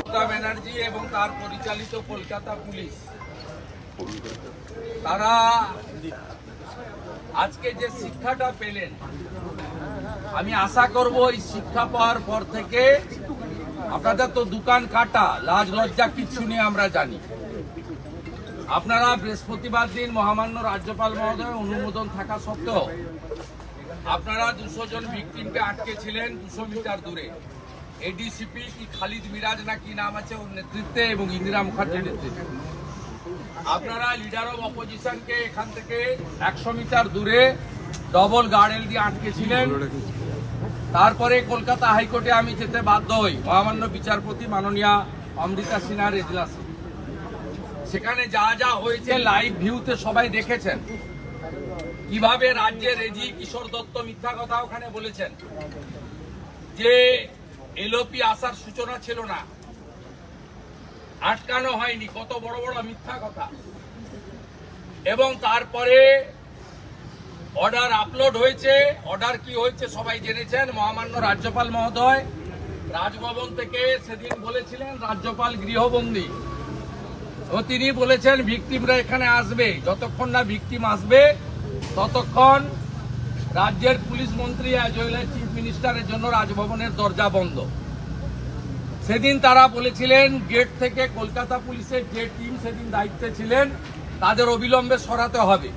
মমতা ব্যানার্জি এবং তার পরিচালিত কলকাতা পুলিশ তারা আজকে যে শিক্ষাটা পেলেন, আমি আশা করব এই শিক্ষা পাওয়ার পর থেকে আপনাদের তো দোকান কাটা, লাজ লজ্জা কিচ্ছু নিয়ে আমরা জানি। আপনারা বৃহস্পতিবার দিন মহামান্য রাজ্যপাল মহোদয় অনুমোদন থাকা সত্ত্বেও আপনারা 200 জন ভিকটিমকে আটকেছিলেন 200 মিটার দূরে। এডিসিপি কি খালিদ মিরাজ না কি নাম আছে ওর নেতৃত্বে এবং ইন্দিরা মুখার্জির নেতৃত্বে আপনারা লিডার অব অপোজিশনকে এখান থেকে 100 মিটার দূরে ডবল গার্ডেল দিয়ে আটকেছিলেন। তারপরে কলকাতা হাইকোর্টে আমি যেতে বাধ্য হই মহামান্য বিচারপতি মাননীয়া অমৃতা সিনহার এজলাসে। সেখানে যা যা হয়েছে লাইভ ভিউতে সবাই দেখেছেন, কিভাবে রাজ্যের রেজি কিশোর দত্ত মিথ্যা কথা ওখানে বলেছেন যে এলওপি আসার সূচনা ছিল না, আটকানো হয়নি, কত বড় বড় মিথ্যা কথা। এবং তারপরে অর্ডার আপলোড হয়েছে। অর্ডার কি হয়েছে সবাই জেনেছেন। মহামান্য রাজ্যপাল মহোদয় রাজভবন থেকে সেদিন বলেছিলেন রাজ্যপাল গৃহবন্দী, ও তিনি বলেছেন ভিকটিমরা এখানে আসবে, যতক্ষণ না ভিকটিম আসবে ততক্ষণ রাজ্যের পুলিশ মন্ত্রী অ্যাজ ওয়েল অ্যাজ চিফ মিনিস্টারের জন্য রাজভবনের দরজা বন্ধ। সেদিন তারা বলেছিলেন গেট থেকে কলকাতা পুলিশের যে টিম সেদিন দায়িত্বে ছিলেন তাদের অবিলম্বে সরাতে হবে।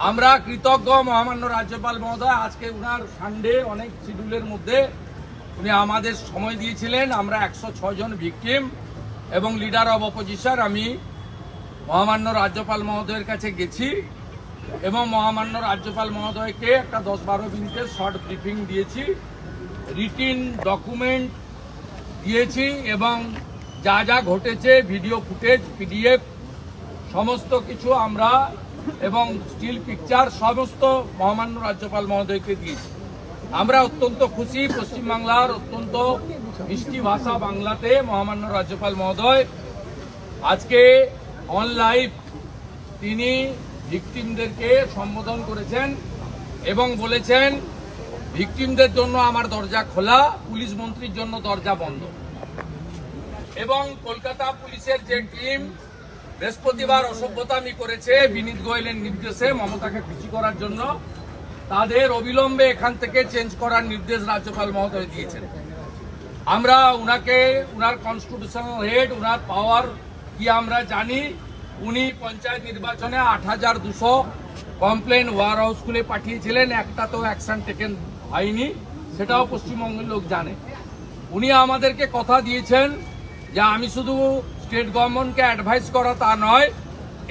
আমরা কৃতজ্ঞ মহামান্য রাজ্যপাল মহোদয়, আজকে উনার সানডে অনেক শিডিউলের মধ্যে উনি আমাদের সময় দিয়েছিলেন। আমরা 106 জন ভিকটিম এবং লিডার অব অপোজিশন আমি মহামান্য রাজ্যপাল মহোদয়ের কাছে গেছি এবং মহামান্য রাজ্যপাল মহোদয়কে একটা 10-12 মিনিটের শর্ট ব্রিফিং দিয়েছি, রিটিন ডকুমেন্ট দিয়েছি এবং যা যা ঘটেছে ভিডিও ফুটেজ, পিডিএফ সমস্ত কিছু আমরা এবং স্টিল পিকচার সমস্ত মহামান্য রাজ্যপাল মহোদয়কে দিয়েছি। আমরা অত্যন্ত খুশি। পশ্চিমবাংলার অত্যন্ত মিষ্টি ভাষা বাংলাতে মহামান্য রাজ্যপাল মহোদয় আজকে অন লাইভ তিনি ভিকটিমদেরকে সম্বোধন করেছেন এবং বলেছেন ভিকটিমদের জন্য আমার দরজা খোলা, পুলিশ মন্ত্রীর জন্য দরজা বন্ধ। এবং কলকাতা পুলিশের যে টিম বৃহস্পতিবার অসভ্যতামি করেছে বিনীত গোয়েলের নির্দেশে মমতাকে খুশি করার জন্য, তাদের অবিলম্বে এখান থেকে চেঞ্জ করার নির্দেশ রাজ্যপাল মহোদয় দিয়েছেন। আমরা উনাকে উনার কনস্টিটিউশনাল হেড, উনার পাওয়ার কি আমরা জানি। উনি পঞ্চায়েত নির্বাচনে 8200 কমপ্লেন ওয়ার হাউস খুলে পাঠিয়েছিলেন, একটা তো অ্যাকশন টেকেন হয়নি, সেটাও পশ্চিমবঙ্গের লোক জানে। উনি আমাদেরকে কথা দিয়েছেন যে আমি শুধু স্টেট গভর্নমেন্টকে অ্যাডভাইস করা তা নয়,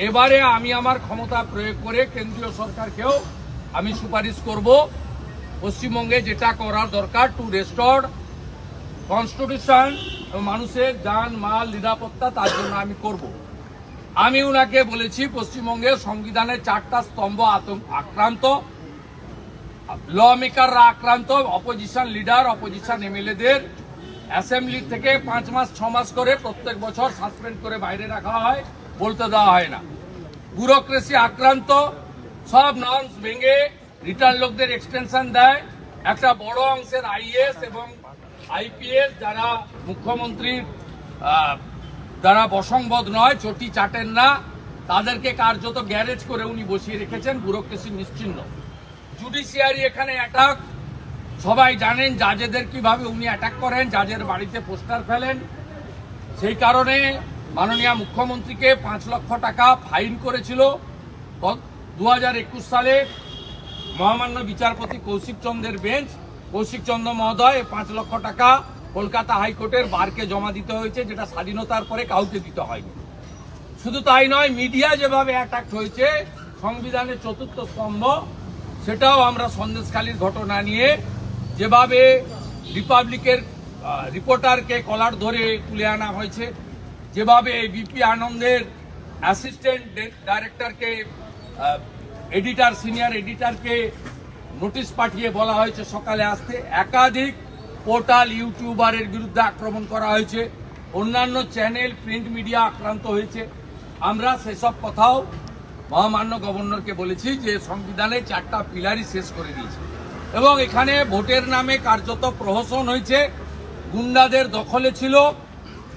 এবারে আমি আমার ক্ষমতা প্রয়োগ করে কেন্দ্রীয় সরকারকেও আমি সুপারিশ করব পশ্চিমবঙ্গে যেটা করার দরকার টু রেস্টোর কনস্টিটিউশন, মানুষের জান মাল নিরাপত্তা, তার জন্য আমি করব। আমি উনাকে বলেছি পশ্চিমবঙ্গের সংবিধানের 4টা স্তম্ভ আক্রান্ত, ল মেকাররা আক্রান্ত, অপোজিশন লিডার অপোজিশন এমএলএদের অ্যাসেম্বলি থেকে 5 মাস 6 মাস করে প্রত্যেক বছর সাসপেন্ড করে বাইরে রাখা হয়, বলতে দেওয়া হয় না। ব্যুরোক্রেসি আক্রান্ত, সব নর্মস ভেঙে রিটার্ন লোকদের এক্সটেনশন দেয়। একটা বড় অংশের আইএএস এবং আইপিএস যারা মুখ্যমন্ত্রীর দ্বারা বশংবদ নয়, চটি চাটেন না, তাদেরকে কার্যত গ্যারেজ করে উনি বসিয়ে রেখেছেন, ব্যুরোক্রেসি নিশ্চিহ্ন। জুডিশিয়ারি এখানে অ্যাটাক, সবাই জানেন জাজেদের কিভাবে উনি অ্যাটাক করেন, জাজের বাড়িতে পোস্টার ফেলেন। সেই কারণে মাননীয় মুখ্যমন্ত্রীকে 5 লক্ষ টাকা ফাইন করেছিল 2021 সালে মহামান্য বিচারপতি কৌশিক চন্দ্রের বেঞ্চ। কৌশিক চন্দ্র মহোদয় 5 লক্ষ টাকা কলকাতা হাইকোর্টের বারকে জমা দিতে হয়েছে, যেটা স্বাধীনতার পরে কাউকে দিতে হয়নি। শুধু তাই নয়, মিডিয়া যেভাবে অ্যাটাক হয়েছে, সংবিধানের 4র্থ স্তম্ভ, সেটাও আমরা সন্দেশখালীর ঘটনা নিয়ে যেভাবে রিপাবলিকের রিপোর্টারকে কলার ধরে তুলে আনা হয়েছে, যেভাবে বিপি আনন্দের অ্যাসিস্ট্যান্ট ডাইরেক্টরকে এডিটর সিনিয়র এডিটরকে নোটিশ পাঠিয়ে বলা হয়েছে সকালে আসতে, একাধিক পোর্টাল ইউটিউবারের বিরুদ্ধে আক্রমণ করা হয়েছে, অন্যান্য চ্যানেল প্রিন্ট মিডিয়া আক্রান্ত হয়েছে। আমরা সেসব কথাও মহামান্য গভর্নরকে বলেছি যে সংবিধানের 4টা পিলারই শেষ করে দিয়েছে এবং এখানে ভোটের নামে কার্যত প্রহসন হয়েছে, গুন্ডাদের দখলে ছিল,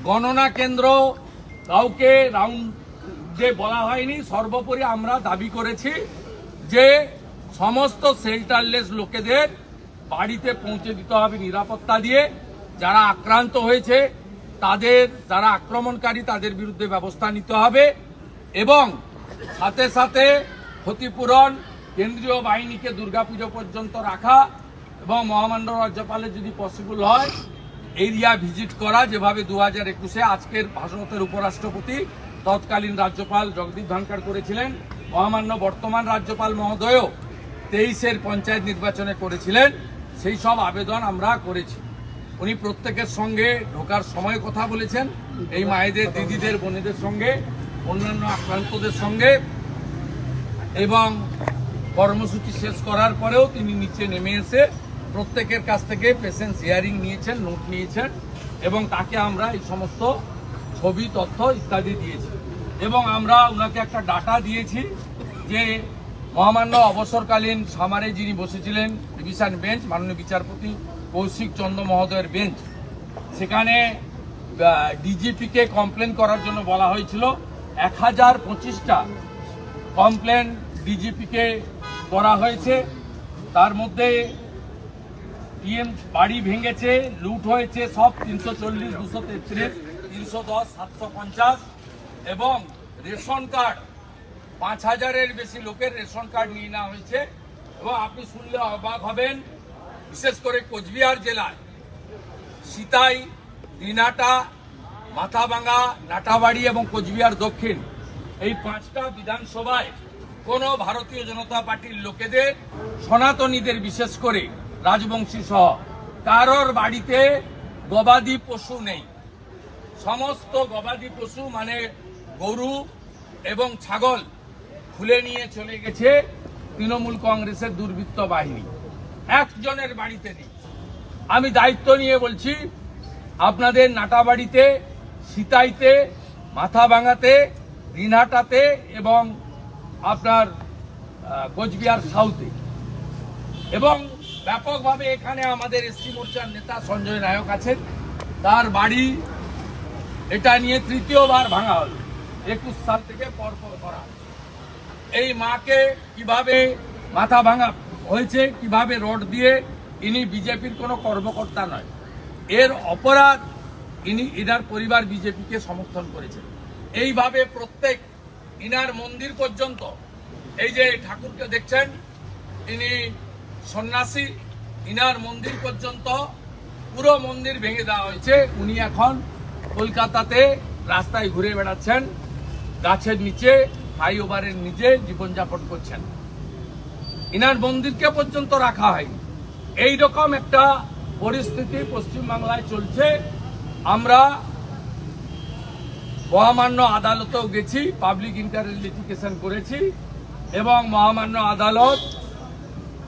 গণনা কেন্দ্র কাউকে রাউন্ড যে বলা হয়নি। সর্বোপরি আমরা দাবি করেছি যে সমস্ত শেল্টারলেস লোকেদের বাড়িতে পৌঁছে দিতে হবে নিরাপত্তা দিয়ে। যারা আক্রান্ত হয়েছে তাদের, যারা আক্রমণকারী তাদের বিরুদ্ধে ব্যবস্থা নিতে হবে এবং সাথে সাথে ক্ষতিপূরণ কেন্দ্রীয় বাহিনীকে দুর্গাপুজো পর্যন্ত রাখা এবং মহামান্য রাজ্যপালের যদি পসিবল হয় এরিয়া ভিজিট করা, যেভাবে 2021-এ আজকের ভাষণের উপরাষ্ট্রপতি তৎকালীন রাজ্যপাল জগদীপ ধনখড় করেছিলেন। মহামান্য বর্তমান রাজ্যপাল মহোদয়ও 23-এর পঞ্চায়েত নির্বাচনে করেছিলেন। সেই সব আবেদন আমরা করেছি। উনি প্রত্যেকের সঙ্গে ঢোকার সময় কথা বলেছেন, এই মায়েদের, দিদিদের, বোনেদের সঙ্গে, অন্যান্য আক্রান্তদের সঙ্গে, এবং কর্মসূচি শেষ করার পরেও তিনি নিচে নেমে এসে প্রত্যেকের কাছ থেকে পেশেন্স হিয়ারিং নিয়েছেন, নোট নিয়েছেন এবং তাকে আমরা এই সমস্ত ছবি, তথ্য ইত্যাদি দিয়েছি। এবং আমরা ওনাকে একটা ডাটা দিয়েছি যে মহামান্য অবসরকালীন সামারে যিনি বসেছিলেন ডিভিশন বেঞ্চ, মাননীয় বিচারপতি কৌশিক চন্দ্র মহোদয়ের বেঞ্চ, সেখানে ডিজিপিকে কমপ্লেন করার জন্য বলা হয়েছিল। 1025টা কমপ্লেন ডিজিপিকে করা হয়েছে। তার মধ্যে টিএম বাড়ি ভেঙেছে, লুট হয়েছে সব 340, 233, 310, 750 এবং রেশন কার্ড 5000-এর বেশি লোকের রেশন কার্ড নিয়ে নেওয়া হয়েছে। এবং আপনি শুনলে অবাক হবেন, বিশেষ করে কোচবিহার জেলায় সিতাই, দিনাটা, মাথাভাঙা, নাটাবাড়ি এবং কোচবিহার দক্ষিণ, এই 5টা বিধানসভায় কোনো ভারতীয় জনতা পার্টির লোকেদের, সনাতনীদের বিশেষ করে রাজবংশী সহ কারোর বাড়িতে গবাদি পশু নেই। সমস্ত গবাদি পশু মানে গরু এবং ছাগল খুলে নিয়ে চলে গেছে তৃণমূল কংগ্রেসের দুর্বৃত্ত বাহিনী। একজনের বাড়িতে নেই। আমি দায়িত্ব নিয়ে বলছি, আপনাদের নাটাবাড়িতে, সিতাইতে, মাথাভাঙাতে, দিনহাটাতে এবং আপনার কোচবিহার সাউথে এবং ব্যাপকভাবে এখানে আমাদের এসসি মোর্চার নেতা সঞ্জয় নায়ক আছেন, তার বাড়ি এটা নিয়ে তৃতীয়বার ভাঙা হলো। 21 সাল থেকে পরপর করা। এই মাকে কিভাবে মাথা ভাঙা হয়েছে, কিভাবে রড দিয়ে, ইনি বিজেপির কোনো কর্মকর্তা নয়, এর অপরাধ ইনার পরিবার বিজেপিকে সমর্থন করেছে। এইভাবে প্রত্যেক ইনার মন্দির পর্যন্ত, এই যে ঠাকুরকে দেখছেন ইনি সন্ন্যাসী, ইনার মন্দির পর্যন্ত পুরো মন্দির ভেঙে দেওয়া হয়েছে। উনি এখন কলকাতাতে রাস্তায় ঘুরে বেড়াচ্ছেন, গাছের নিচে, ফ্লাইওভারের নিচে জীবনযাপন করছেন। ইনার মন্দিরকে পর্যন্ত রাখা হয়নি। এইরকম একটা পরিস্থিতি পশ্চিমবাংলায় চলছে। আমরা মহামান্য আদালতেও গেছি, পাবলিক ইন্টারেস্ট লিটিগেশন করেছি এবং মহামান্য আদালত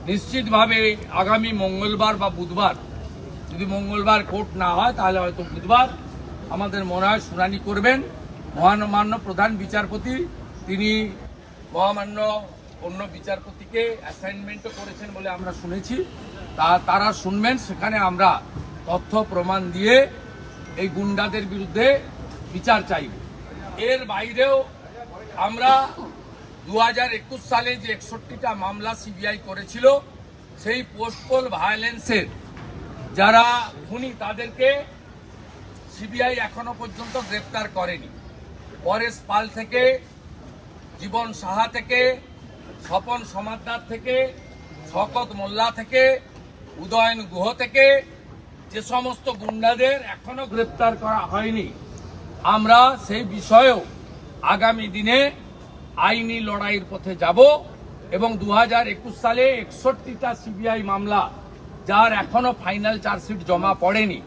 নিশ্চিতভাবে আগামী মঙ্গলবার বা বুধবার, যদি মঙ্গলবার কোর্ট না হয় তাহলে হয়তো বুধবার আমাদের মনে হয় শুনানি করবেন। মহামান্য প্রধান বিচারপতি তিনি মহামান্য অন্য বিচারপতিকে অ্যাসাইনমেন্টও করেছেন বলে আমরা শুনেছি, তারা শুনবেন। সেখানে আমরা তথ্য প্রমাণ দিয়ে এই গুন্ডাদের বিরুদ্ধে বিচার চাইব। এর বাইরেও আমরা 2021 সালে যে 61টা মামলা সিবিআই করেছিল, সেই পোস্টপোল ভায়োলেন্সের যারা খুনি তাদেরকে সিবিআই এখনো পর্যন্ত গ্রেপ্তার করেনি। পরেশ পাল থেকে, জীবন সাহা থেকে, স্বপন সমাদ্দার থেকে, শওকত মোল্লা থেকে, উদয়ন গুহ থেকে যে সমস্ত গুন্ডাদের এখনো গ্রেপ্তার করা হয়নি, আমরা সেই বিষয়েও আগামী দিনে আইনি লড়াইয়ের পথে যাব এবং 2021 সালে 61টা সিবিআই মামলা যার এখনো ফাইনাল চার্জশিট জমা পড়েনি,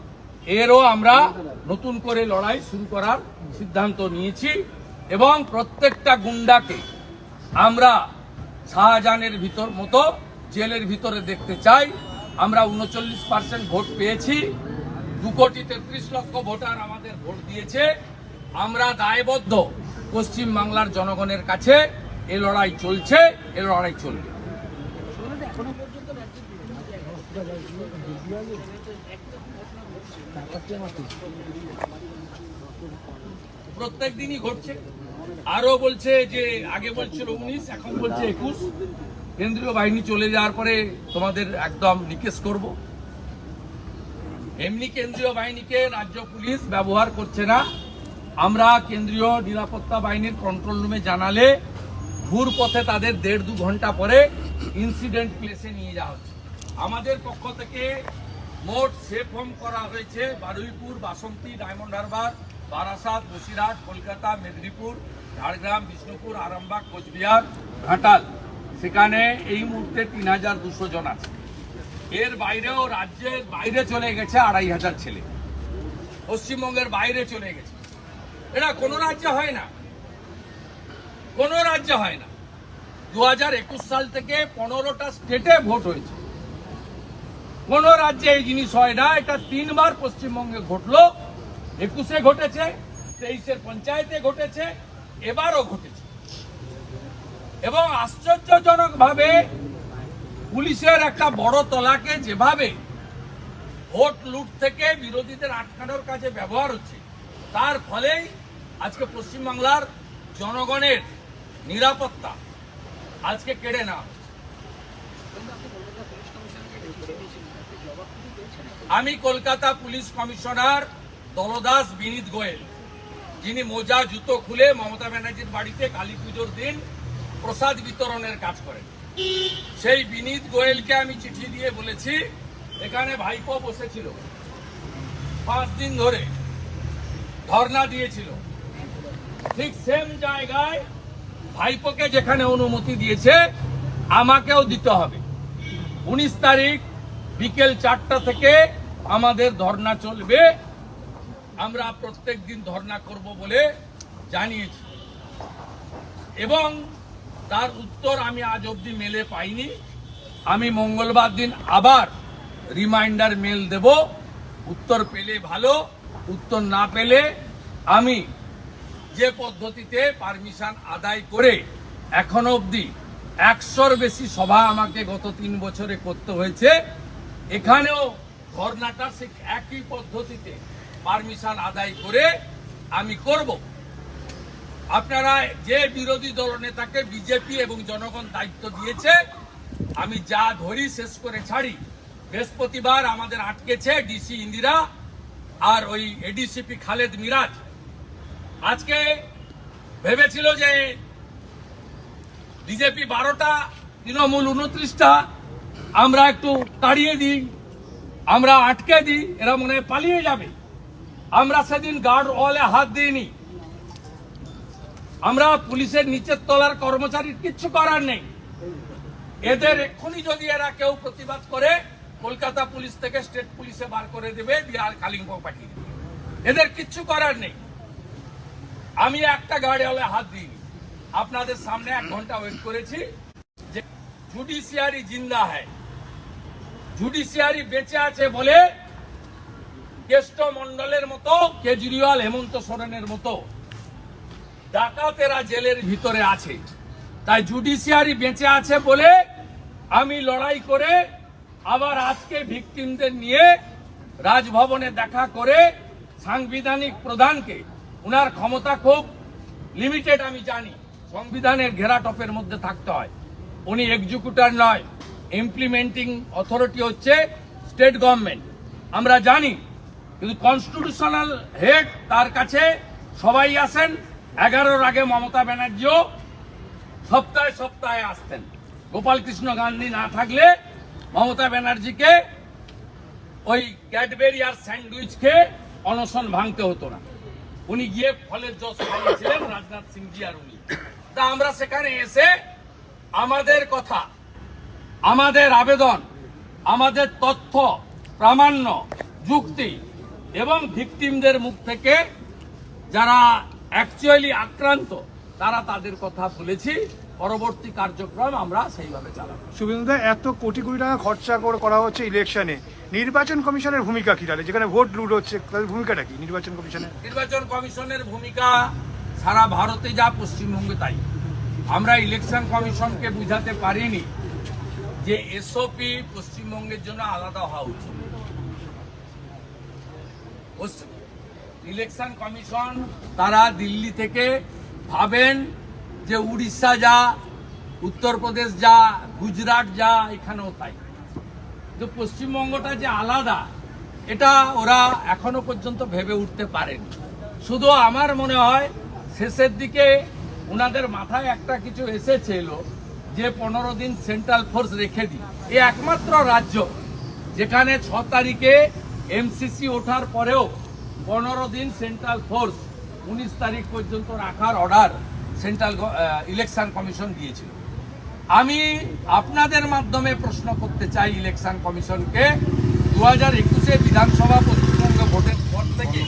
এরও আমরা নতুন করে লড়াই শুরু করার সিদ্ধান্ত নিয়েছি এবং প্রত্যেকটা গুন্ডাকে আমরা শাহজাহানের মতো জেলের ভিতরে দেখতে চাই। আমরা 39% ভোট পেয়েছি, 2,33,00,000 ভোটার আমাদের ভোট দিয়েছে। আমরা দায়বদ্ধ পশ্চিমবাংলার জনগণের কাছে। এ লড়াই চলছে, এ লড়াই চলবে। প্রত্যেক দিনই ঘটছে। আরো বলছে যে আগে বলছিল 19, এখন বলছে 21। কেন্দ্রীয় বাহিনী চলে যাওয়ার পরে তোমাদের একদম নিকেশ করব। এমনি কেন্দ্রীয় বাহিনীকে রাজ্য পুলিশ ব্যবহার করছে না। আমরা কেন্দ্রীয় নিরাপত্তা বাহিনীর কন্ট্রোল রুমে জানালে ঘুর পথে তাদের 1.5-2 ঘন্টা পরে ইনসিডেন্ট প্লেসে নিয়ে যাওয়া হচ্ছে। আমাদের পক্ষ থেকে মোট সেফ হোম করা হয়েছে বারুইপুর, বাসন্তী, ডায়মন্ড হারবার, বারাসাত, বসিরহাট, কলকাতা, মেদিনীপুর, ঝাড়গ্রাম, বিষ্ণুপুর, আরামবাগ, কোচবিহার, ঘাটাল। সেখানে এই মুহূর্তে 3200 জন আছে। এর বাইরেও রাজ্যের বাইরে চলে গেছে 2500 ছেলে, পশ্চিমবঙ্গের বাইরে চলে গেছে। এটা কোনো রাজ্যে হয় না, কোনো রাজ্যে হয় না। 2021 সাল থেকে 15টা স্টেটে ভোট হয়েছে, কোন রাজ্যে এই জিনিস হয় না। এটা 3 বার পশ্চিমবঙ্গে ঘটলো, 21-এ ঘটেছে, 23-এর পঞ্চায়েতে ঘটেছে, এবারও ঘটেছে। এবং আশ্চর্যজনক ভাবে পুলিশের একটা বড় তলাকে যেভাবে ভোট লুট থেকে বিরোধীদের আটকানোর কাজে ব্যবহার হচ্ছে, তার ফলেই আজকে পশ্চিমবাংলার জনগণের নিরাপত্তা আজকে কেড়ে নেওয়া হচ্ছে। আমি কলকাতা পুলিশ কমিশনার দলদাস বিনীত গোয়েল, যিনি মোজা জুতো খুলে মমতা ব্যানার্জির বাড়িতে কালী পুজোর দিন প্রসাদ বিতরণের কাজ করেন, সেই বিনীত গোয়েলকে আমি চিঠি দিয়ে বলেছি, এখানে ভাইপো বসেছিল 5 দিন ধরে ধর্ণা দিয়েছিল, ঠিক সেম জায়গায় ভাইপোকে যেখানে অনুমতি দিয়েছে আমাকেও দিতে হবে। 19 তারিখ বিকেল 4টা থেকে আমাদের ধর্ণা চলবে। আমরা প্রত্যেক দিন ধর্ণা করব বলে জানিয়েছি এবং তার উত্তর আমি আজ অবধি মেলে পাইনি। আমি মঙ্গলবার দিন আবার রিমাইন্ডার মেল দেব। উত্তর পেলে ভালো, উত্তর না পেলে আমি যে পদ্ধতিতে পারমিশন আদায় করে এখনো অবধি 100-র বেশি সভা আমাকে গত 3 বছরে করতে হয়েছে, এখানেও ধর্নাটা ঠিক একই পদ্ধতিতে পারমিশন আদায় করে আমি করব। আপনারা যে বিরোধী দলনেতাকে বিজেপি এবং জনগণ দায়িত্ব দিয়েছে, আমি যা ধরি শেষ করে ছাড়ি। বৃহস্পতিবার আমাদের আটকেছে ডিসি ইন্দিরা আর ওই এডিসিপি খালেদ মিরাজ। আজকে ভেবেছিল যে বিজেপি 12টা, তৃণমূল 29টা, আমরা একটু তাড়িয়ে দিই, আমরা আটকে দিই, এরা মনে হয় পালিয়ে যাবে। আমরা সেদিন গার্ড ওয়ালে হাত দিইনি। আমরা পুলিশের নিচের তলার কর্মচারীর কিচ্ছু করার নেই। এদের এক্ষুনি যদি এরা কেউ প্রতিবাদ করে, কলকাতা পুলিশ থেকে স্টেট পুলিশে বার করে দেবে, দিয়ে আর কালিম্পং পাঠিয়ে দেবে। এদের কিচ্ছু করার নেই। আমি একটা গার্ড ওয়ালে হাত দিইনি। আপনাদের সামনে 1 ঘন্টা ওয়েট করেছি যে জুডিশিয়ারি জিন্দা হয়, জুডিশিয়ারি বেঁচে আছে বলে কেষ্ট মন্ডলের মতো, কেজরিওয়াল, হেমন্ত সোরেনের মতো ডাকাতেরা জেলের ভিতরে আছে। তাই জুডিশিয়ারি বেঁচে আছে বলে আমি লড়াই করে আবার আজকে ভিকটিমদের নিয়ে রাজভবনে দেখা করে সাংবিধানিক প্রধানকে, উনার ক্ষমতা খুব লিমিটেড আমি জানি, সংবিধানের ঘেরাটপের মধ্যে থাকতে হয়, উনি এক্সিকিউটর নয়, ইমপ্লিমেন্টিং অথরিটি হচ্ছে স্টেট গভর্নমেন্ট, আমরা জানি। কিন্তু কনস্টিটিউশনাল হেড তার কাছে সবাই আসেন। 11-র আগে মমতা ব্যানার্জিও সপ্তাহে সপ্তাহে আসতেন। গোপাল কৃষ্ণ গান্ধী না থাকলে মমতা ব্যানার্জিকে ওই ক্যাডবেরি আর স্যান্ডউইচ খেয়ে অনশন ভাঙতে হতো না। উনি গিয়ে ফলের জস খাইয়েছিলেন রাজনাথ সিংজি আর উনি। তা আমরা সেখানে এসে আমাদের কথা, আমাদের আবেদন, আমাদের তথ্য, প্রামাণ্য, যুক্তি এবং ভিকটিমদের মুখ থেকে যারা অ্যাকচুয়ালি আক্রান্ত তারা তাদের কথা বলেছি। পরবর্তী কার্যক্রম আমরা সেইভাবে চালাবো। শুভেন্দুদা, এত কোটি কোটি টাকা খরচা করা হচ্ছে ইলেকশনে, নির্বাচন কমিশনের ভূমিকা কি তাহলে? যেখানে ভোট লুট হচ্ছে, তাদের ভূমিকাটা কি নির্বাচন কমিশনের? নির্বাচন কমিশনের ভূমিকা সারা ভারতে যা, পশ্চিমবঙ্গে তাই। আমরা ইলেকশন কমিশনকে বুঝাতে পারিনি যে এসওপি পশ্চিমবঙ্গের জন্য আলাদা হওয়া উচিত। ইলেকশন কমিশন তারা দিল্লি থেকে ভাবেন যে উড়িষ্যা যা, উত্তরপ্রদেশ যা, গুজরাট যা, এখানেও তাই। তো পশ্চিমবঙ্গটা যে আলাদা, এটা ওরা এখনো পর্যন্ত ভেবে উঠতে পারেনি। শুধু আমার মনে হয় শেষের দিকে ওনাদের মাথায় একটা কিছু এসেছিল যে 15 দিন সেন্ট্রাল ফোর্স রেখে দিই। এই একমাত্র রাজ্য যেখানে 6 তারিখে এমসিসি ওঠার পরেও 15 দিন সেন্ট্রাল ফোর্স 19 তারিখ পর্যন্ত রাখার অর্ডার সেন্ট্রাল ইলেকশন কমিশন দিয়েছিল। আমি আপনাদের মাধ্যমে প্রশ্ন করতে চাই ইলেকশন কমিশনকে, 2021 বিধানসভা পশ্চিমবঙ্গ ভোটের পর থেকে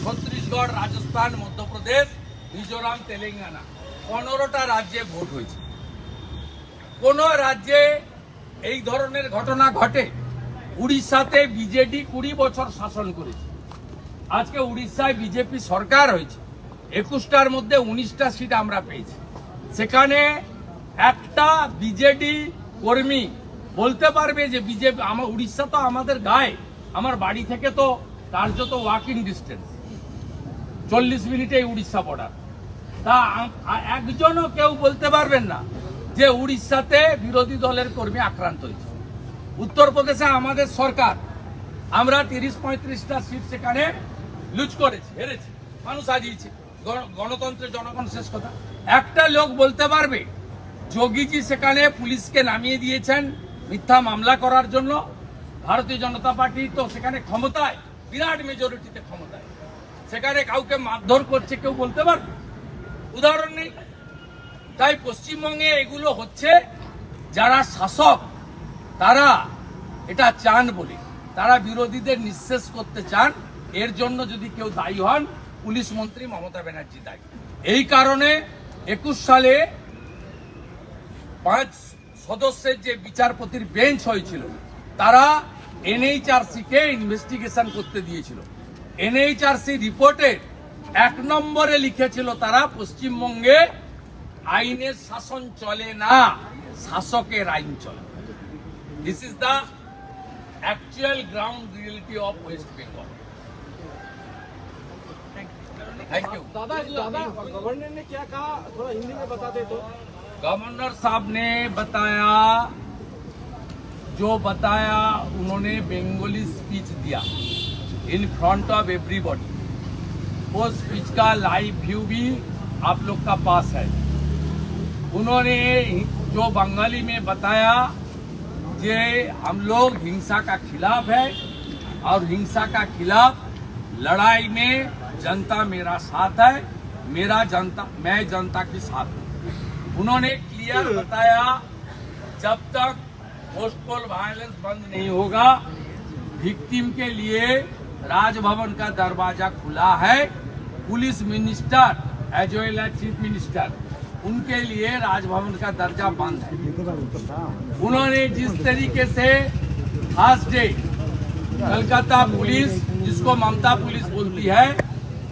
ছত্তিশগড়, রাজস্থান, মধ্যপ্রদেশ, মিজোরাম, তেলেঙ্গানা 15টা রাজ্যে ভোট হয়েছে। কোন রাজ্যে এই ধরনের ঘটনা ঘটে? উড়িষ্যাতে বিজেডি 20 বছর শাসন করেছে। আজকে উড়িষ্যায় বিজেপি সরকার হয়েছে, 21টার মধ্যে 19টা সিট আমরা পেয়েছি। সেখানে একটা বিজেডি কর্মী বলতে পারবে যে বিজেপি, আমার উড়িষ্যা তো আমাদের গায়ে, আমার বাড়ি থেকে তো কার্যত ওয়াকিং ডিস্টেন্স, 40 মিনিটে উড়িষ্যা বর্ডার। তা একজনও কেউ বলতে পারবেন না যে উড়িষ্যাতে বিরোধী দলের কর্মী আক্রান্ত হয়েছে। উত্তরপ্রদেশে আমাদের সরকার, আমরা 30-35টা সিট সেখানে লুজ করেছি, হেরেছি, মানুষ হারিয়েছে। গণতন্ত্রের জনগণ শেষ কথা। একটা লোক বলতে পারবে যোগীজি সেখানে পুলিশকে নামিয়ে দিয়েছেন মিথ্যা মামলা করার জন্য? ভারতীয় জনতা পার্টি তো সেখানে ক্ষমতায়, বিরাট মেজরিটিতে ক্ষমতায়, সেখানে কাউকে মারধর করছে কেউ বলতে পারবে? উদাহরণ নেই। তাই পশ্চিমবঙ্গে এগুলো হচ্ছে যারা শাসক তারা এটা চান বলে, তারা বিরোধীদের নিঃশেষ করতে চান। এর জন্য যদি কেউ দায়ী হন, পুলিশ মন্ত্রী মমতা ব্যানার্জি দায়ী। এই কারণে 21 সালে 5 সদস্যের যে বিচারপতির বেঞ্চ হয়েছিল, তারা এনএইচআরসি কে ইনভেস্টিগেশন করতে দিয়েছিল। এনএইচআরসি রিপোর্টে 1 নম্বরে লিখেছিল তারা পশ্চিমবঙ্গে আইনের শাসন চলে না, শাসকের আইন চলে। This is the actual ground reality of West Bengal. Thank you. दादा गवर्नर ने क्या कहा, थोड़ा हिंदी में बता दे तो। गवर्नर साहब ने बताया, जो बताया उन्होंने बेंगोली स्पीच दिया इन फ्रंट ऑफ एवरीबॉडी। वो स्पीच का लाइव व्यू भी आप लोग का पास है। उन्होंने जो बंगाली में बताया कि हम लोग हिंसा का खिलाफ है और हिंसा का खिलाफ लड़ाई में जनता मेरा साथ है, मैं जनता के साथ हूं। उन्होंने क्लियर बताया जब तक पोस्टपोल वायलेंस बंद नहीं होगा, विक्टिम के लिए राजभवन का दरवाजा खुला है। Police minister as well as chief minister, उनके लिए राजभवन का दरजा बंद है। उन्होंने जिस तरीके से फर्स्ट डे कलकत्ता पुलिस, जिसको ममता पुलिस बोलती है,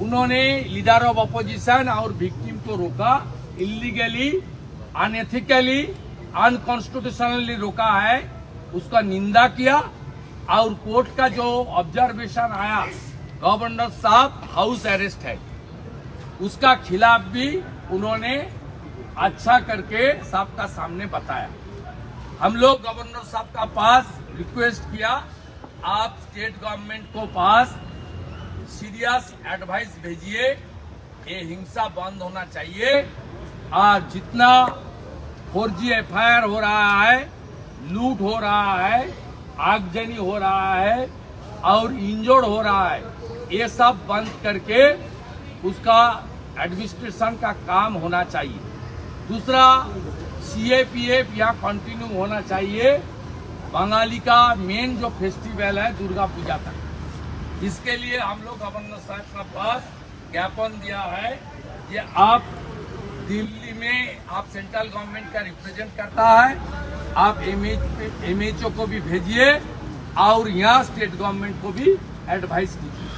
उन्होंने लीडर ऑफ अपोजिशन और विक्टिम को रोका, इलीगली, अनएथिकली, अनकॉन्स्टिट्यूशनली रोका है, उसका निंदा किया। और कोर्ट का जो ऑब्जर्वेशन आया, गवर्नर साहब हाउस अरेस्ट है, उसका खिलाफ भी उन्होंने अच्छा करके सबका सामने बताया। हम लोग गवर्नर साहब का पास रिक्वेस्ट किया, आप स्टेट गवर्नमेंट को पास सीरियस एडवाइस भेजिए, ये हिंसा बंद होना चाहिए। और जितना 4G FIR हो रहा है, लूट हो रहा है, आगजनी हो रहा है और इंजर्ड हो रहा है, ये सब बंद करके उसका एडमिनिस्ट्रेशन का काम होना चाहिए। दूसरा, CAPF यहाँ कंटिन्यू होना चाहिए। बंगाली का मेन जो फेस्टिवल है दुर्गा पूजा तक, इसके लिए हम लोग गवर्नर साहब का पास ज्ञापन दिया है कि आप दिल्ली में, आप सेंट्रल गवर्नमेंट का रिप्रेजेंट करता है, आप MHO को भी भेजिए और यहाँ स्टेट गवर्नमेंट को भी एडवाइस कीजिए।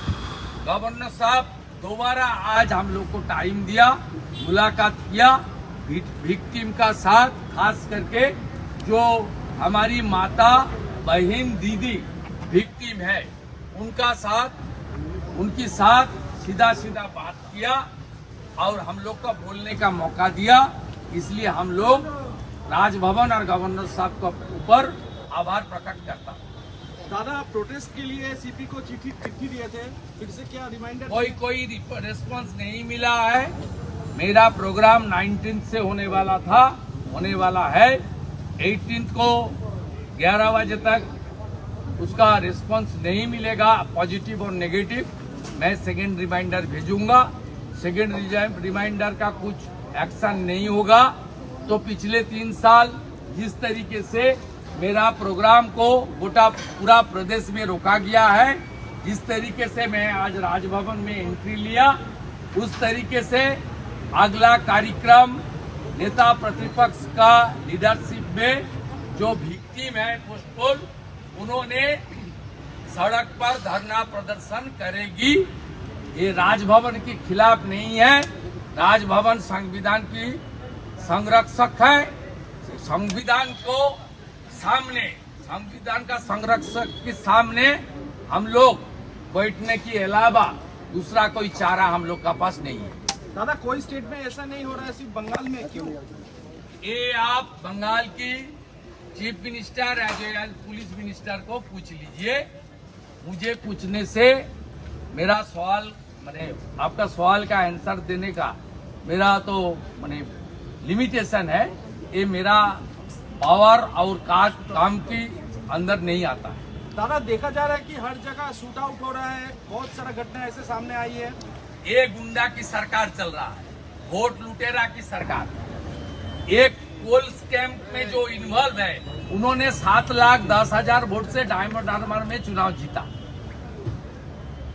गवर्नर साहब दोबारा आज हम लोग को टाइम दिया, मुलाकात किया, विक्टिम का साथ, खास करके जो हमारी माता, बहन, दीदी विक्टिम है, उनका साथ उनके साथ सीधा सीधा बात किया और हम लोग को बोलने का मौका दिया। इसलिए हम लोग राजभवन और गवर्नर साहब के ऊपर आभार प्रकट करता हूं। दादा प्रोटेस्ट के लिए सीपी को चिट्ठी दिए थे, फिर से क्या रिमाइंडर? कोई रिस्पांस नहीं मिला है। मेरा प्रोग्राम 19 से होने वाला है। 18 को 11 बजे तक उसका रिस्पांस नहीं मिलेगा, पॉजिटिव और नेगेटिव। मैं सेकेंड रिमाइंडर भेजूंगा। सेकेंड रिमाइंडर का कुछ एक्शन नहीं होगा तो पिछले 3 साल जिस तरीके से मेरा प्रोग्राम को पूरा प्रदेश में रोका गया है, जिस तरीके से मैं आज राजभवन में एंट्री लिया, उस तरीके से अगला कार्यक्रम नेता प्रतिपक्ष का लीडरशिप में जो विक्टिम है पोस्टपोल, उन्होंने सड़क पर धरना प्रदर्शन करेगी। ये राजभवन के खिलाफ नहीं है। राजभवन संविधान की संरक्षक है। संविधान का संरक्षक के सामने हम लोग बैठने के अलावा दूसरा कोई चारा हम लोग का पास नहीं है। दादा कोई स्टेट में ऐसा नहीं हो रहा है, सिर्फ बंगाल में क्यों? ये आप बंगाल की chief minister as police minister को पूछ लीजिए। मुझे पूछने से मेरा सवाल आपका सवाल का आंसर देने का मेरा तो लिमिटेशन है। ये मेरा पावर और काम के अंदर नहीं आता है। दादा देखा जा रहा है कि हर जगह शूट आउट हो रहा है, बहुत सारा घटना ऐसे सामने आई है। ये गुंडा की सरकार चल रहा है, वोट लुटेरा की सरकार। एक कोल स्कैम में जो इन्वॉल्व है, उन्होंने 7,10,000 वोट से डायमंड हार्बर में चुनाव जीता।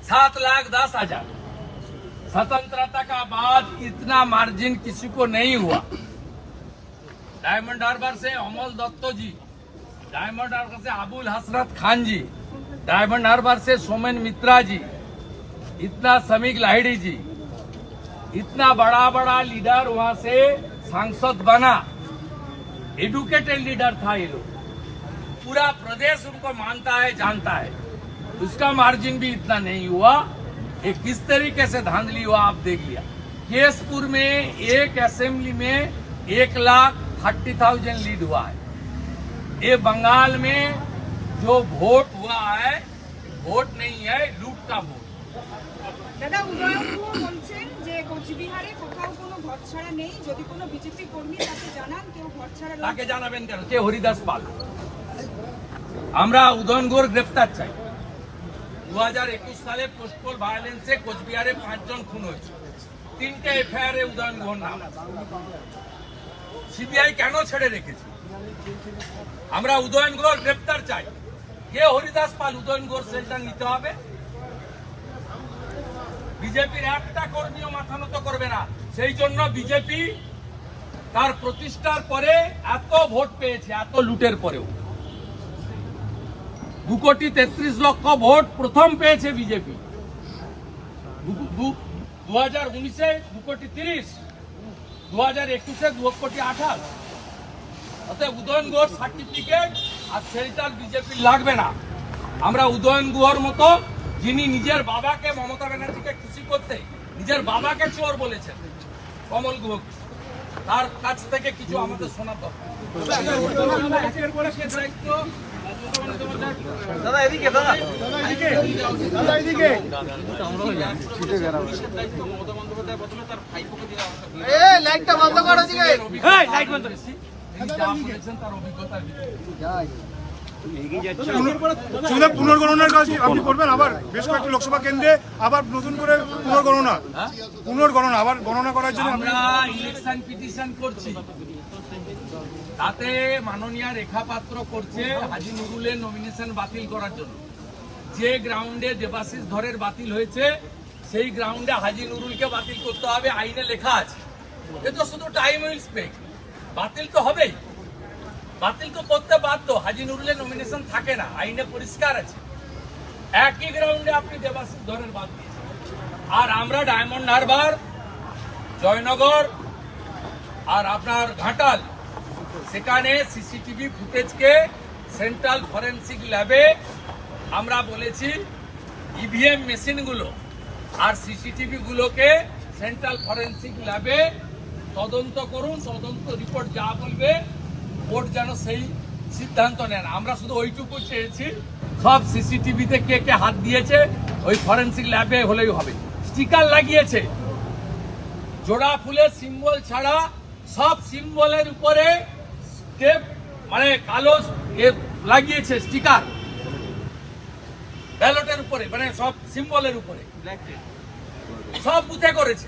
7,10,000। स्वतंत्रता का बाद इतना मार्जिन किसी को नहीं हुआ। डायमंड हार्बर से अमोल दत्तो जी, डायमंड हार्बर से अबुल हसरत खान जी, डायमंड हार्बर से सोमेन मित्रा जी, इतना समीक लाहिड़ी जी, इतना बड़ा लीडर वहां से सांसद बना। एडुकेटेड लीडर था ये लोग, पूरा प्रदेश उनको मानता है, जानता है। उसका मार्जिन भी इतना नहीं हुआ। ये किस तरीके से धांधली हुआ आप देख लिया। केसपुर में एक असेंबली में 1,30,000 लीड हुआ है। ये बंगाल में जो वोट हुआ है, वोट नहीं है, लूट का वोट। দাদা উদয়নবাবু বলছেন যে কোচবিহারে কোথাও কোনো ঘরছাড়া নেই, যদি কোনো বিজেপি কর্মী তাকে জানান কেউ ঘরছাড়া তাকে জানাবেন কেন? কে? হরিদাস পাল। আমরা উদয়নগড় গ্রেফতার চাই। 2021 সালে পোস্টপোল ভায়োলেন্সে কোচবিহারে 5 জন খুন হয়েছে। 3টে এফআইআর এ উদয়নগড় নাম। সিবিআই কেন ছেড়ে রেখেছে? আমরা উদয়নগড় গ্রেফতার চাই। কে হরিদাস পাল? উদয়নগড় সেলটা নিতে হবে। বিজেপির একটা কর্মীও মাথা নত করবে না। সেই জন্য বিজেপি তার প্রতিষ্ঠার পরে এত ভোট পেয়েছে, এত লুটের পরেও 2,33,00,000 ভোট প্রথম পেয়েছে বিজেপি। 2019-এ 2,30,00,000, 2021-এ 2,28,00,000। অতএব উদয়নগড় সার্টিফিকেট আর সেন্টার বিজেপি লাগবে না। আমরা উদয়নগুহর মতো, যিনি নিজের বাবাকে, মমতা ব্যানার্জিকে খুশি করতে নিজের বাবাকে চোর বলেছেন, কমল গুহ, তার কাছ থেকে কিছু আমাদের শোনা দরকার। দাদা এদিকে, দাদা এদিকে। লাইটটা বন্ধ করো দিকে। লাইট বন্ধ। তার অভিজ্ঞতার পুনর্গণনার কাজ আপনি করবেন আবার বেশ কয়েকটি লোকসভা কেন্দ্রে আবার নতুন করে পুনর্গণনা আবার গণনা করার জন্য আমরা ইলেকশন পিটিশন করছি। তাতে মাননীয় রেখা পাত্র করছে হাজী নুরুলের নমিনেশন বাতিল করার জন্য। যে গ্রাউন্ডে দেবাশিস ধরের বাতিল হয়েছে, সেই গ্রাউন্ডে হাজী নুরুলকে বাতিল করতে হবে, আইনে লেখা আছে। এ তো শুধু টাইম উইল স্পেক, বাতিল তো হবেই। বাতিল তো করতে বাধ্য। হাজী নুরুলের নমিনেশন থাকে না, আইনে পরিষ্কার আছে। একই গ্রাউন্ডে আপনি দেবাশিস ধরের বাদ দিয়েছেন। আর আমরা ডায়মন্ড হারবার, জয়নগর আর আপনার ঘাটাল, সেখানে সিসিটিভি ফুটেজকে সেন্ট্রাল ফরেন্সিক ল্যাবে আমরা বলেছি ইভিএম মেশিনগুলো আর সিসিটিভি গুলোকে সেন্ট্রাল ফরেন্সিক ল্যাবে তদন্ত করুন, তদন্ত রিপোর্ট যা বলবে কোর্ট যেন সেই সিদ্ধান্ত নেন। আমরা শুধু ওইটুকু চেয়েছি, সব সিসিটিভিতে কে কে হাত দিয়েছে ওই ফরেন্সিক ল্যাবে হলেই হবে। স্টিকার লাগিয়েছে, জোড়া ফুলের সিম্বল ছাড়া সব সিম্বলের উপরে টেপ মানে কালো লাগিয়েছে স্টিকার, ব্যালটের উপরে মানে সব সিম্বলের উপরে ব্ল্যাক টেপ সব বুথে করেছে।